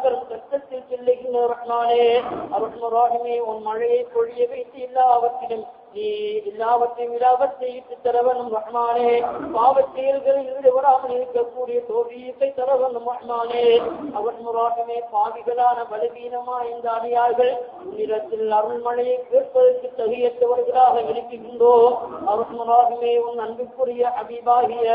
கஷ்டத்தில் செல்லுகின்ற ரஹ்மானே அர்ஹமர் ரஹீமே உன் மழையை பொழிய வைத்து எல்லாவற்றிலும் நீ எல்லாவற்றையும் விலாபத்தையிட்டு தரவனும் ரஹ்மானே பாவச் செயல்களில் ஈடுபடாமல் இருக்கக்கூடிய தோல்வியை தரவனும் ரஹ்மானே அர்ஹமர் ரஹீமே பாவிகளான பலவீனமான இந்த அடியார்கள் உன்னிடத்தில் அருள்மழையை கேட்பதற்கு தகுதியற்றவர்களாக இருக்கின்றோம். அர்ஹமர் ரஹீமே உன் அன்புக்குரிய ஹபீபாகிய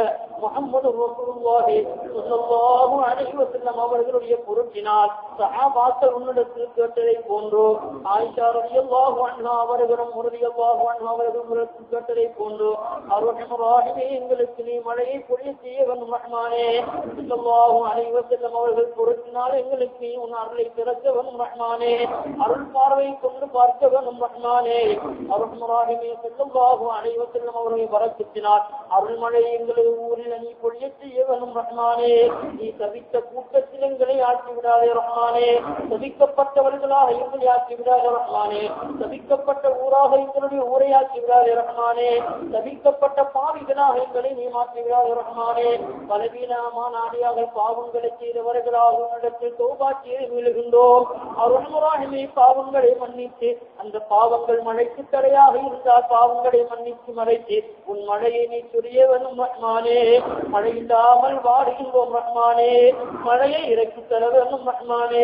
முஹம்மது ரசூலுல்லாஹி ஸல்லல்லாஹு அலைஹி வஸல்லம் அவர்களுடைய பொருட்டினால் சஹாபாக்கள் உன்னிடத்தில் கேட்டதை போன்றோ ஆயிஷா ரலியல்லாஹு அன்ஹா அவர்களும் ரலியல்லாஹு அன்ஹா அவர்களும் கேட்டதை போன்றோ அர்ஹமர் ரஹீமே எங்களுக்கு நீ மழையை பொழிய செய்ய வேண்டும் ரஹ்மானே ஸல்லல்லாஹு அலைஹி வஸல்லம் அவர்கள் பொருட்டினால் எங்களுக்கு உன் அருளை திறக்க வேண்டும் ரஹ்மானே அருள் பார்வை கொண்டு பார்க்க வேண்டும் ரஹ்மானே அர்ஹமர் ரஹீமே ஸல்லல்லாஹு அலைஹி வஸல்லம் அவர்களை வரக்கத்தினால் அருள்மழை எங்களது ஊரில் நீ பொழிய செய்ய வேண்டும் ரஹ்மானே நீ தவித்த கூட்டத்தில் எங்களை ஆக்கிவிடாதே ரஹ்மானே தவிக்கப்பட்டவர்களாக எங்களை ஆக்கிவிடாதே ரஹ்மானே தவிக்கப்பட்ட ஊராக எங்களுடைய ஊரை ஆக்கிவிடாதே ரஹ்மானே தவிக்கப்பட்ட பாவிகளாக எங்களை நீ மாற்றிவிடாதே ரஹ்மானே பலவீனமான ஆடியாக பாவங்களை செய்தவர்களாக உன்னிடத்தில் தௌபா செய்து விழுகின்றோம். அர்ஹமர் ரஹீமே பாவங்களை மன்னித்து அந்த பாவங்கள் மழைக்கு தடையாக இருந்தால் பாவங்களை மன்னித்து மறைத்து உன் மழையை நீ சொரியவனும் ரஹ்மானே மழை இல்லாமல் வாடுகின்றோம் ரஹ்மானே மழையை இறக்கி தரவனும் ரஹ்மானே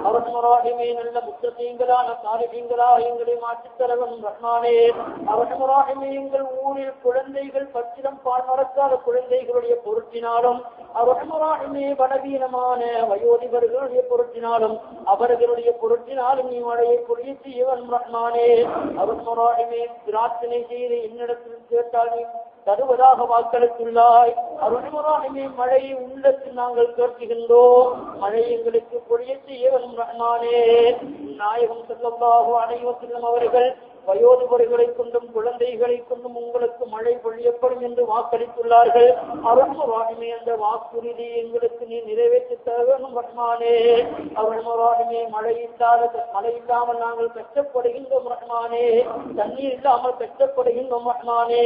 அர்ஹமர் ரஹீமே நல்ல முத்தகீங்களான சாலிஹீன்களாக எங்களை மாற்றித் தரவனும் ரஹ்மானே அர்ஹமர் ரஹீமே எங்கள் ஊரில் குழந்தைகள் பச்சிலம் பால் மறக்காத குழந்தைகளுடைய பொருட்டினாலும் அர்ஹமர் ரஹீமே பலவீனமான வயோதிபர்களுடைய பொருட்டினாலும் அவர்களுடைய பொருட்டினாலும் நீ மழையை பொழிய செய்யவனும் ரஹ்மானே அர்ஹமர் ரஹீமே பிரார்த்தனை செய்து என்னிடத்தில் கேட்டால் நீ தருவதாக வாக்களித்துள்ளாய். அர்ஹமர் ரஹீமே மழையை உள்ளத்தில் நாங்கள் கேட்கின்றோம். மழை எங்களுக்கு பொழிய செய்யவனும் ரஹ்மானே நாயகம் ஸல்லல்லாஹு அலைஹி வஸல்லம் அவர்கள் வயோதிபர்களை கொண்டும் குழந்தைகளை கொண்டும் உங்களுக்கு மழை பொழியப்படும் என்று வாக்களித்துள்ளார்கள். அர்ஹமர் ரஹீமே அந்த வாக்குறுதி எங்களுக்கு நீ நிறைவேற்றி தரவேணும் ரஹ்மானே அர்ஹமர் ரஹீமே மழை இல்லாமல் நாங்கள் கஷ்டப்படுகின்றோம் ரஹ்மானே தண்ணீர் இல்லாமல் கஷ்டப்படுகின்றோம் ரஹ்மானே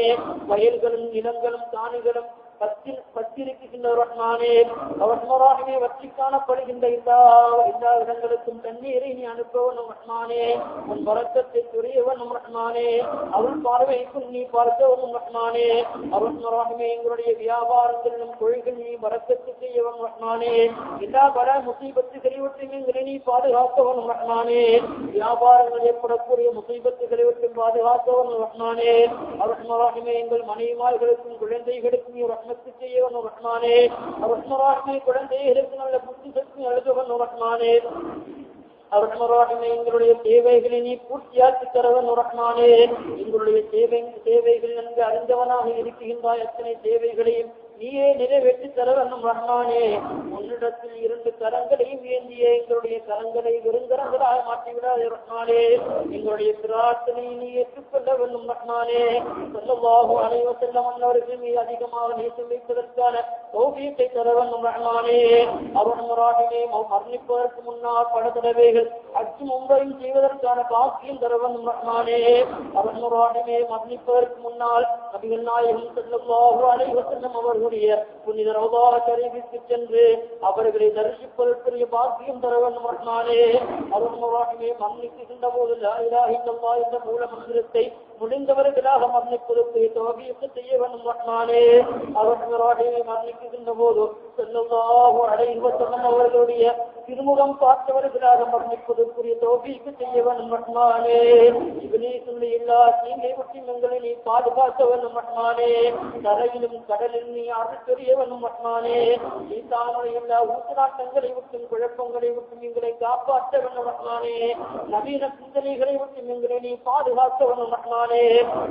வயல்களும் நிலங்களும் காணிகளும் பத்திருக்கின்ற ரஹ்மானே அர்ஹமர் ரஹீமே வற்றி காணப்படுகின்ற எல்லா இடங்களுக்கும் தண்ணீரை நீ அனுப்பவனும் ரஹ்மானே உன் பரக்கத்தை துரியவனும் ரஹ்மானே அருள் பார்வைக்கும் நீ பார்க்கவனும் ரஹ்மானே அர்ஹமர் ரஹீமே எங்களுடைய வியாபாரங்களிலும் தொழில்கள் நீ பரக்கத்து செய்யவனும் ரஹ்மானே எல்லா பல முசீபத்துகளை விட்டும் எங்களை நீ பாதுகாக்கவனும் ரஹ்மானே வியாபாரங்கள் ஏற்படக்கூடிய முசீபத்துகளை விட்டும் பாதுகாக்கவனும் ரஹ்மானே அர்ஹமர் ரஹீமே எங்கள் மனைவிமார்களுக்கும் குழந்தைகளுக்கும் நீ ரஹ்மத்து செய்யவனும் ரஹ்மானே அர்ஹமர் ரஹீமே குழந்தைகளுக்கு நல்ல புத்தி சக்தி அழுகவனும் ரஹ்மானே அர்ஹமர் ரஹீமே எங்களுடைய தேவைகளை நீ பூர்த்தியாக்கி தரவனும் ரஹ்மானே எங்களுடைய தேவைகள் நன்கு அறிந்தவனாக இருக்கின்றாய் அத்தனை தேவைகளையும் நீயே நிறைவேற்றி தரவனும் ரஹ்மானே உன்னிடத்தில் 2 கரங்களையும் ஏந்திய எங்களுடைய கரங்களை வெறுங்கரங்களாக மாற்றிவிடாதே ரஹ்மானே எங்களுடைய பிரார்த்தனை நீ ஏற்றுக்கொள்ள வேண்டும் ரஹ்மானே ஸல்லல்லாஹு அலைஹி வஸல்லம் அவர்கள் மீது அதிகமாக நேசம் வைப்பதற்கான தௌஃபீக்கை தரவனும் ரஹ்மானே அர்ஹமர் ரஹீமே மரணிப்பதற்கு முன்னால் பல தடவைகள் ஹஜ் உம்ரையும் செய்வதற்கான பாக்கியம் தரவனும் ரஹ்மானே அர்ஹமர் ரஹீமே மரணிப்பதற்கு முன்னால் நபிகள் நாயகம் ஸல்லல்லாஹு அலைஹி வஸல்லம் அவர்களுடைய புனித ரௌதா ஷரீஃபிற்கு சென்று அவர்களை தரிசிப்பதற்குரிய பாக்கியம் தரவனும் ரஹ்மானே அர்ஹமர் ரஹீமே மரணிக்கின்ற போது லா இலாஹ இல்லல்லாஹ் என்ற மூல மந்திரத்தை முடிந்தவர்களாக மரணிப்பதற்கு தௌஃபீக் செய்யவனும் ரஹ்மானே அர்ஹமர் ரஹீமே மரணிக்கின்ற போது ஸல்லல்லாஹு அலைஹி வஸல்லம் அவர்களுடைய திருமுகம் பார்த்தவர்களாக மரணிப்பதற்குரிய தௌஃபீக் செய்யவனும் ரஹ்மானே இப்லீஸுடைய எல்லா தீங்கை விட்டும் எங்களை நீ பாதுகாக்கவனும் ரஹ்மானே தரையிலும் கடலிலும் நீ அருள் பெரியவனும் ரஹ்மானே ஈசானுடைய எல்லா ஊசலாட்டங்களை விட்டும் குழப்பங்களை விட்டும் எங்களை காப்பாற்றவனும் ரஹ்மானே நவீன சிந்தனைகளை விட்டும் எங்களை நீ பாதுகாக்கவனும் ரஹ்மானே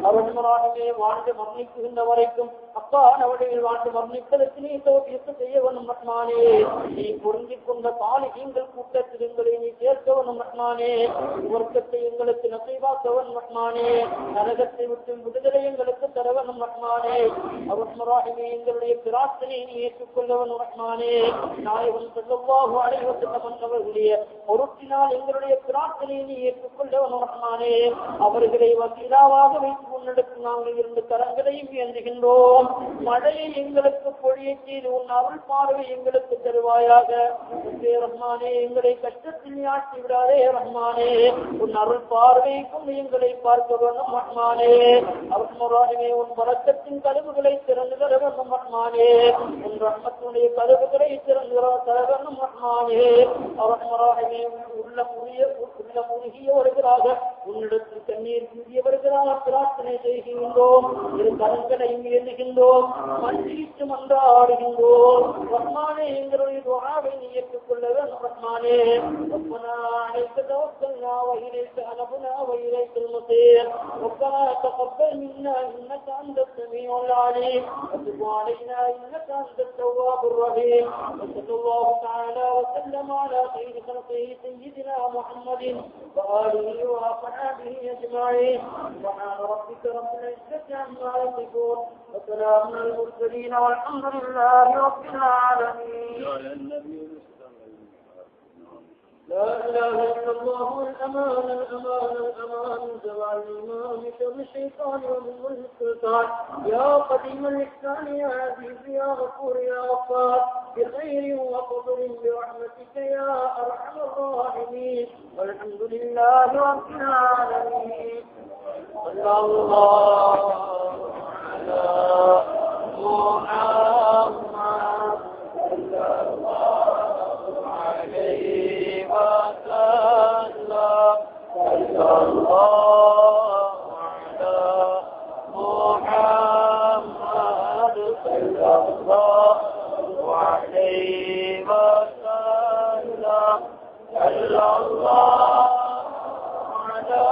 அர்ஹமர் ரஹீமே வாழ்ந்து மரணிக்கின்ற வரைக்கும் அப்பான வழியில் வாழ்ந்து மரணிப்பதற்கு நீ தௌஃபீக் செய்யவனும் ரஹ்மானே நீ பொருந்திக் கொண்ட பாலிகங்கள் கூட்டத்தில் எங்களை நீ சேர்க்கவனும் ரஹ்மானே வர்க்கத்தை எங்களுக்கு நசீபாக்கவனும் ரஹ்மானே நரகத்தை விட்டு விடுதலை எங்களுக்கு தரவனும் ரஹ்மானே அர்ஹமர் ரஹீமே எங்களுடைய பிரார்த்தனையை நீ ஏற்றுக்கொள்ளவனும் ரஹ்மானே நாயகம் ஸல்லல்லாஹு அலைஹி வஸல்லம் அவர்களுடைய பொருட்டினால் எங்களுடைய பிரார்த்தனையை நீ ஏற்றுக்கொள்ள ரஹ்மானே. அவர்களை வசீலாவாக வைத்து முன்னெடுத்து நாங்கள் 2 கரங்களையும் ஏந்துகின்றோம். மழையை எங்களுக்கு பொழிய செய்து உன் அருள் பார்வை எங்களுக்கு தருவாயாக ரஹ்மானே. எங்களை கஷ்டத்தில் ஆட்சி விடாதே ரஹ்மானே. உன் அருள் பார்வை கொண்டு எங்களை பார்க்க வேண்டும் ரஹ்மானே. அவர்மே உன் பரக்கத்தின் கதவுகளை திறந்து தர வேண்டும் ரஹ்மானே. உன் ரஹ்மத்துடைய கதவுகளை திறந்து தர வேண்டும் ரஹ்மானே. அவர்மே உள்ளமுருகியவர்களாக உன்னிடத்தில் கண்ணீர் சிந்தியவர்களாக பிரார்த்தனை செய்கின்றோம். 2 கரங்களையும் ஏந்துகின்றோம். மன்றிட்டு மன்றாடுகின்றோம் ரஹ்மானே. எங்களுடைய துஆவை நீ ஏற்றுக்கொள்ள வேண்டும் ரஹ்மானே. ربنا عليك توكلنا وإليك أنبنا وإليك المصير. ربنا تقبل منا إنك أنت السميع العليم وتب علينا إنك أنت التواب الرحيم. وصلى الله تعالى وسلم على خير خلقه سيدنا محمد وآله وصحبه أجمعين. سبحان ربك رب العزة عما يصفون وسلام على المرسلين والحمد لله رب العالمين. لا إله إلا الله الأمان الأمان الأمان زوال الإمام شر الشيطان ومن السلطان. يا قديم الإحسان يا عزيز يا غفور يا غفار بخير وفضل برحمتك يا أرحم الراحمين. والحمد لله رب العالمين. صلى الله على محمد صلى الله عليه وسلم. صلى الله على محمد صلى الله عليه وسلم. صلى الله على